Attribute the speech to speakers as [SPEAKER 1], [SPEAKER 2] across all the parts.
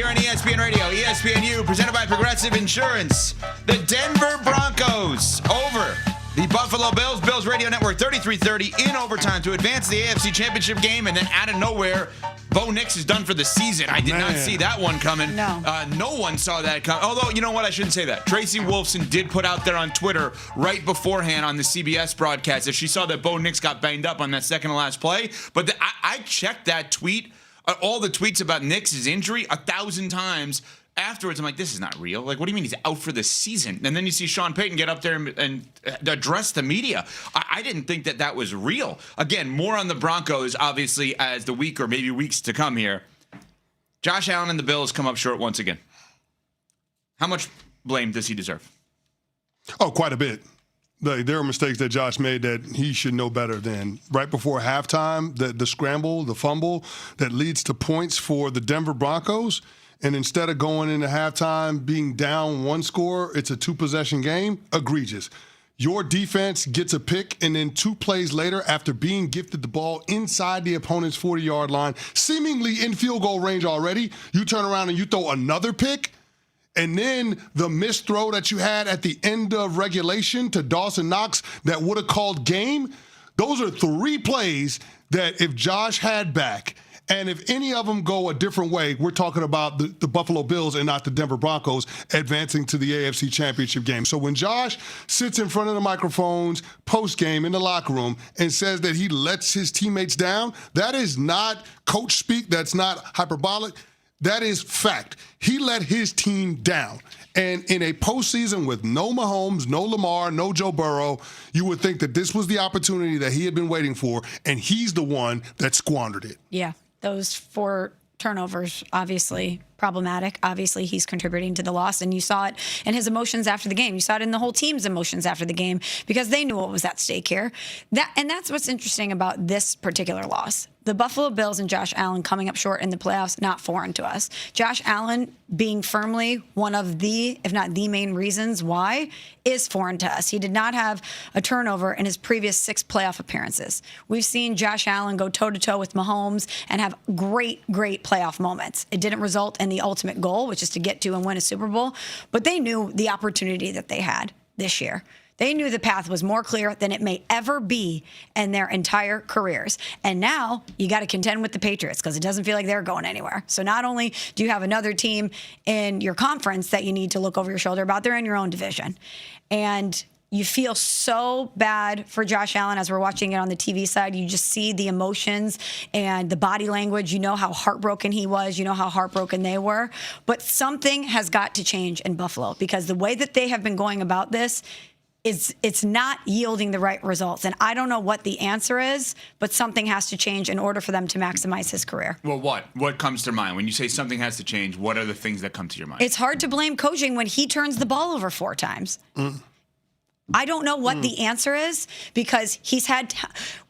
[SPEAKER 1] here on ESPN Radio, ESPNU, presented by Progressive Insurance. The Denver Broncos over the Buffalo Bills. Bills Radio Network 33-30 in overtime to advance the AFC Championship game, and then out of nowhere, Bo Nix is done for the season. I did not see that one coming.
[SPEAKER 2] No.
[SPEAKER 1] No one saw that coming. Although, you know what? I shouldn't say that. Tracy Wolfson did put out there on Twitter right beforehand on the CBS broadcast that she saw that Bo Nix got banged up on that second to last play. But I checked that tweet, all the tweets about Nix's injury 1,000 times. Afterwards, I'm like, this is not real. Like, what do you mean he's out for the season? And then you see Sean Payton get up there and address the media. I didn't think that was real. Again, more on the Broncos, obviously, as the week or maybe weeks to come here. Josh Allen and the Bills come up short once again. How much blame does he deserve?
[SPEAKER 3] Oh, quite a bit. There are mistakes that Josh made that he should know better than. Right before halftime, the scramble, the fumble that leads to points for the Denver Broncos. And instead of going into halftime being down one score, it's a two-possession game, egregious. Your defense gets a pick, and then 2 plays later, after being gifted the ball inside the opponent's 40-yard line, seemingly in field goal range already, you turn around and you throw another pick. And then the missed throw that you had at the end of regulation to Dawson Knox that would have called game. Those are 3 plays that if Josh had back, and if any of them go a different way, we're talking about the Buffalo Bills and not the Denver Broncos advancing to the AFC Championship game. So when Josh sits in front of the microphones post-game in the locker room and says that he lets his teammates down, that is not coach speak. That's not hyperbolic. That is fact. He let his team down. And in a postseason with no Mahomes, no Lamar, no Joe Burrow, you would think that this was the opportunity that he had been waiting for, and he's the one that squandered it.
[SPEAKER 2] Yeah. Those 4 turnovers, obviously problematic. Obviously, he's contributing to the loss, and you saw it in his emotions after the game. You saw it in the whole team's emotions after the game because they knew what was at stake here. That's what's interesting about this particular loss. The Buffalo Bills and Josh Allen coming up short in the playoffs, not foreign to us. Josh Allen being firmly one of the, if not the main reasons why, is foreign to us. He did not have a turnover in his previous 6 playoff appearances. We've seen Josh Allen go toe-to-toe with Mahomes and have great, great playoff moments. It didn't result in the ultimate goal, which is to get to and win a Super Bowl, but they knew the opportunity that they had this year. They knew the path was more clear than it may ever be in their entire careers. And now you got to contend with the Patriots because it doesn't feel like they're going anywhere. So not only do you have another team in your conference that you need to look over your shoulder about, they're in your own division. And you feel so bad for Josh Allen as we're watching it on the TV side. You just see the emotions and the body language. You know how heartbroken he was. You know how heartbroken they were. But something has got to change in Buffalo because the way that they have been going about this, it's not yielding the right results. And I don't know what the answer is, but something has to change in order for them to maximize his career.
[SPEAKER 1] Well, what comes to mind? When you say something has to change, what are the things that come to your mind?
[SPEAKER 2] It's hard to blame coaching when he turns the ball over 4 times. I don't know what the answer is because he's had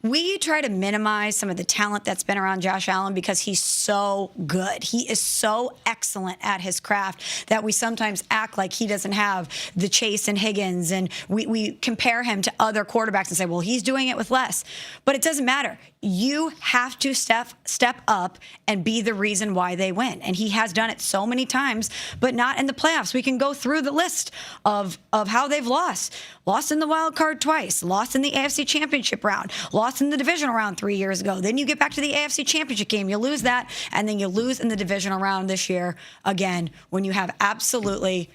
[SPEAKER 2] we try to minimize some of the talent that's been around Josh Allen because he's so good. He is so excellent at his craft that we sometimes act like he doesn't have the Chase and Higgins, and we compare him to other quarterbacks and say, well, he's doing it with less. But it doesn't matter. You have to step up and be the reason why they win. And he has done it so many times, but not in the playoffs. We can go through the list of how they've lost. Lost in the wild card twice, lost in the AFC Championship round, lost in the divisional round 3 years ago. Then you get back to the AFC Championship game, you lose that, and then you lose in the divisional round this year again when you have absolutely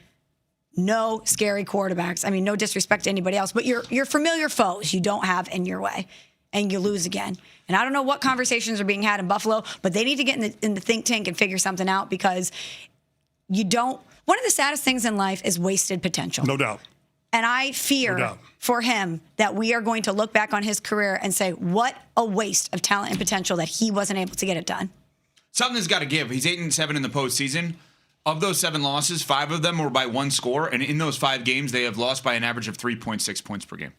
[SPEAKER 2] no scary quarterbacks. I mean, no disrespect to anybody else, but your familiar foes you don't have in your way, and you lose again. And I don't know what conversations are being had in Buffalo, but they need to get in the think tank and figure something out because you don't. One of the saddest things in life is wasted potential.
[SPEAKER 3] No doubt.
[SPEAKER 2] And I fear for him that we are going to look back on his career and say, what a waste of talent and potential that he wasn't able to get it done.
[SPEAKER 1] Something's got to give. He's 8-7 in the postseason. Of those 7 losses, 5 of them were by 1 score. And in those 5 games, they have lost by an average of 3.6 points per game.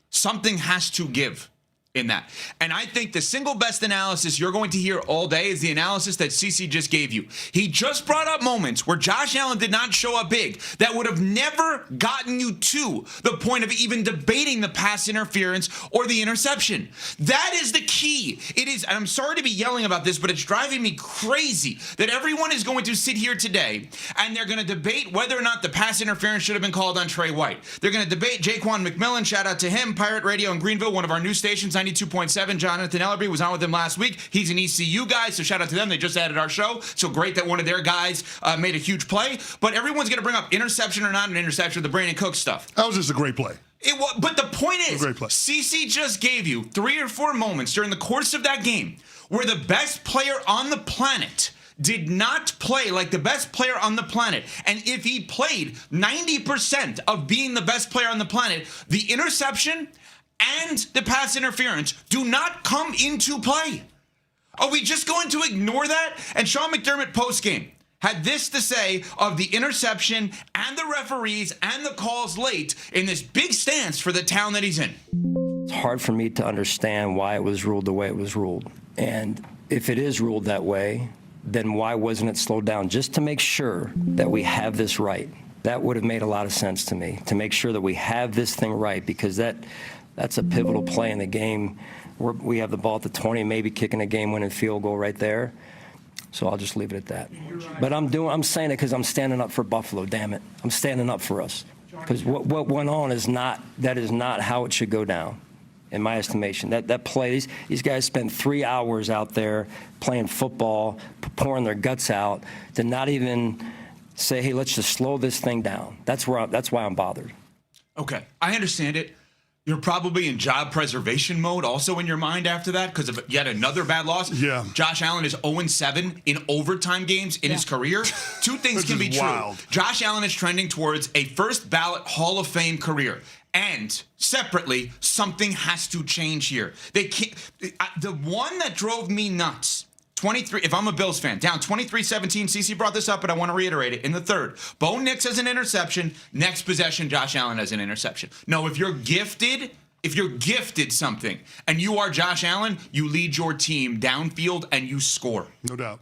[SPEAKER 1] Something has to give. in that. And I think the single best analysis you're going to hear all day is the analysis that CC just gave you. He just brought up moments where Josh Allen did not show up big that would have never gotten you to the point of even debating the pass interference or the interception. That is the key. It is, and I'm sorry to be yelling about this, but it's driving me crazy that everyone is going to sit here today and they're going to debate whether or not the pass interference should have been called on Trey White. They're going to debate Jaquan McMillan, shout out to him, Pirate Radio in Greenville, one of our new stations, 92.7. Jonathan Ellerby was on with him last week. He's an ECU guy, so shout out to them. They just added our show. So great that one of their guys made a huge play. But everyone's going to bring up interception or not an interception, the Brandon Cook stuff.
[SPEAKER 3] That was just a great play.
[SPEAKER 1] It was, but the point is,
[SPEAKER 3] great play.
[SPEAKER 1] CC just gave you 3 or 4 moments during the course of that game where the best player on the planet did not play like the best player on the planet. And if he played 90% of being the best player on the planet, the interception and the pass interference do not come into play. Are we just going to ignore that? And Sean McDermott postgame had this to say of the interception and the referees and the calls late in this big stance for the town that he's in.
[SPEAKER 4] It's hard for me to understand why it was ruled the way it was ruled. And if it is ruled that way, then why wasn't it slowed down? Just to make sure that we have this right. That would have made a lot of sense to me, to make sure that we have this thing right, because that's a pivotal play in the game. We have the ball at the 20, maybe kicking a game-winning field goal right there. So I'll just leave it at that. But I'm saying it because I'm standing up for Buffalo, damn it. I'm standing up for us. Because what went on is not how it should go down, in my estimation. That play, these guys spent 3 hours out there playing football, pouring their guts out, to not even say, hey, let's just slow this thing down. That's why I'm bothered.
[SPEAKER 1] Okay, I understand it. You're probably in job preservation mode also in your mind after that because of yet another bad loss.
[SPEAKER 3] Yeah.
[SPEAKER 1] Josh Allen is 0-7 in overtime games in his career. 2 things can be true. Wild. Josh Allen is trending towards a first ballot Hall of Fame career. And separately, something has to change here. They can't. The one that drove me nuts, 23, if I'm a Bills fan, down 23-17, CC brought this up, but I want to reiterate it. In the third, Bo Nix has an interception. Next possession, Josh Allen has an interception. No, if you're gifted something, and you are Josh Allen, you lead your team downfield and you score.
[SPEAKER 3] No doubt.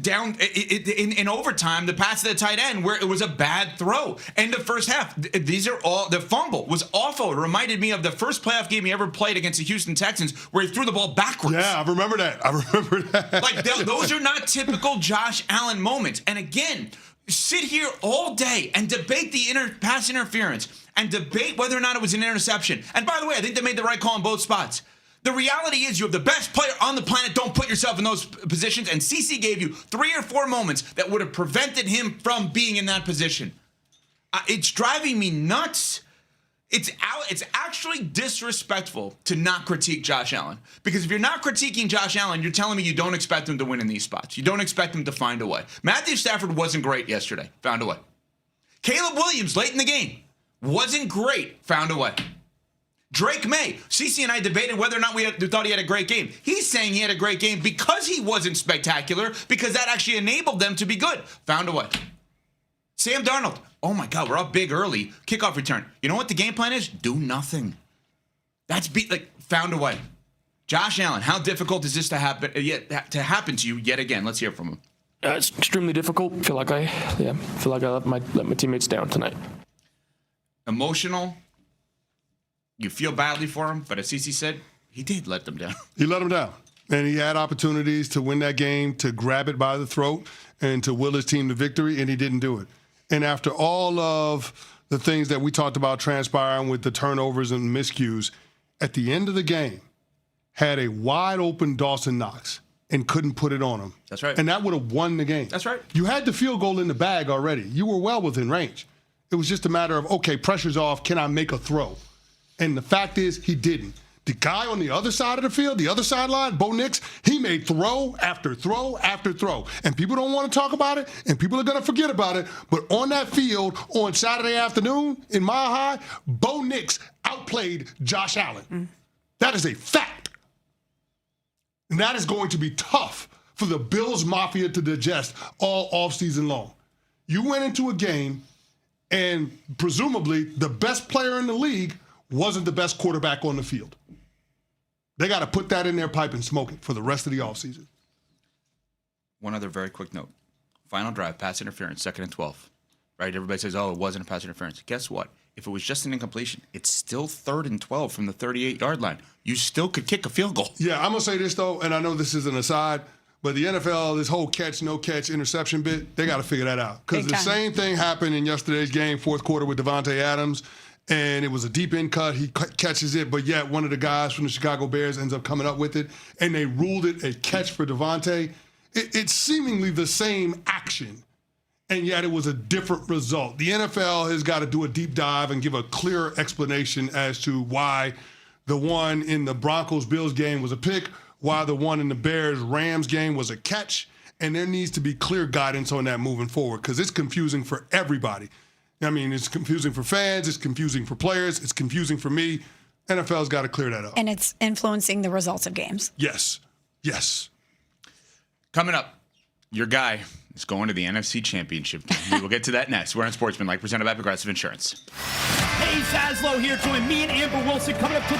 [SPEAKER 1] In overtime, the pass to the tight end where it was a bad throw. End of first half. These are all, the fumble was awful. It reminded me of the first playoff game he ever played against the Houston Texans where he threw the ball backwards.
[SPEAKER 3] Yeah, I remember that.
[SPEAKER 1] Like, those are not typical Josh Allen moments. And again, sit here all day and debate the pass interference and debate whether or not it was an interception. And by the way, I think they made the right call in both spots. The reality is you have the best player on the planet. Don't put yourself in those positions. And CC gave you 3 or 4 moments that would have prevented him from being in that position. It's driving me nuts. It's actually disrespectful to not critique Josh Allen. Because if you're not critiquing Josh Allen, you're telling me you don't expect him to win in these spots. You don't expect him to find a way. Matthew Stafford wasn't great yesterday. Found a way. Caleb Williams, late in the game, wasn't great. Found a way. Drake May, CC and I debated whether or not we thought he had a great game. He's saying he had a great game because he wasn't spectacular, because that actually enabled them to be good. Found a way. Sam Darnold, oh my God, we're up big early. Kickoff return. You know what the game plan is? Do nothing. Found a way. Josh Allen, how difficult is this to happen to you yet again? Let's hear from him.
[SPEAKER 5] It's extremely difficult. I feel like I let my teammates down tonight.
[SPEAKER 1] Emotional. You feel badly for him, but as CC said, he did let them down.
[SPEAKER 3] He let them down. And he had opportunities to win that game, to grab it by the throat, and to will his team to victory, and he didn't do it. And after all of the things that we talked about transpiring with the turnovers and miscues, at the end of the game, had a wide-open Dawson Knox and couldn't put it on him.
[SPEAKER 1] That's right.
[SPEAKER 3] And that would have won the game.
[SPEAKER 1] That's right.
[SPEAKER 3] You had the field goal in the bag already. You were well within range. It was just a matter of, okay, pressure's off. Can I make a throw? And the fact is, he didn't. The guy on the other side of the field, the other sideline, Bo Nix, he made throw after throw after throw. And people don't want to talk about it, and people are going to forget about it. But on that field on Saturday afternoon in Mile High, Bo Nix outplayed Josh Allen. That is a fact. And that is going to be tough for the Bills Mafia to digest all offseason long. You went into a game, and presumably the best player in the league wasn't the best quarterback on the field. They got to put that in their pipe and smoke it for the rest of the offseason.
[SPEAKER 1] One other very quick note. Final drive, pass interference, 2nd and 12. Right? Everybody says, oh, it wasn't a pass interference. Guess what? If it was just an incompletion, it's still 3rd and 12 from the 38-yard line. You still could kick a field goal.
[SPEAKER 3] Yeah, I'm going to say this, though, and I know this is an aside, but the NFL, this whole catch, no catch, interception bit, they got to figure that out. Because the same thing happened in yesterday's game, 4th quarter with Devontae Adams, and it was a deep end cut. He catches it, but yet one of the guys from the Chicago Bears ends up coming up with it, and they ruled it a catch for Devontae. It's seemingly the same action, and yet it was a different result. The NFL has got to do a deep dive and give a clear explanation as to why the one in the Broncos-Bills game was a pick, why the one in the Bears-Rams game was a catch, and there needs to be clear guidance on that moving forward because it's confusing for everybody. I mean, it's confusing for fans, it's confusing for players, it's confusing for me. NFL's got to clear that up.
[SPEAKER 2] And it's influencing the results of games.
[SPEAKER 3] Yes. Yes.
[SPEAKER 1] Coming up, your guy is going to the NFC Championship game. We will get to that next. We're on Sportsman, presented by Progressive Insurance.
[SPEAKER 6] Hey, Zaslow here, join me and Amber Wilson coming up to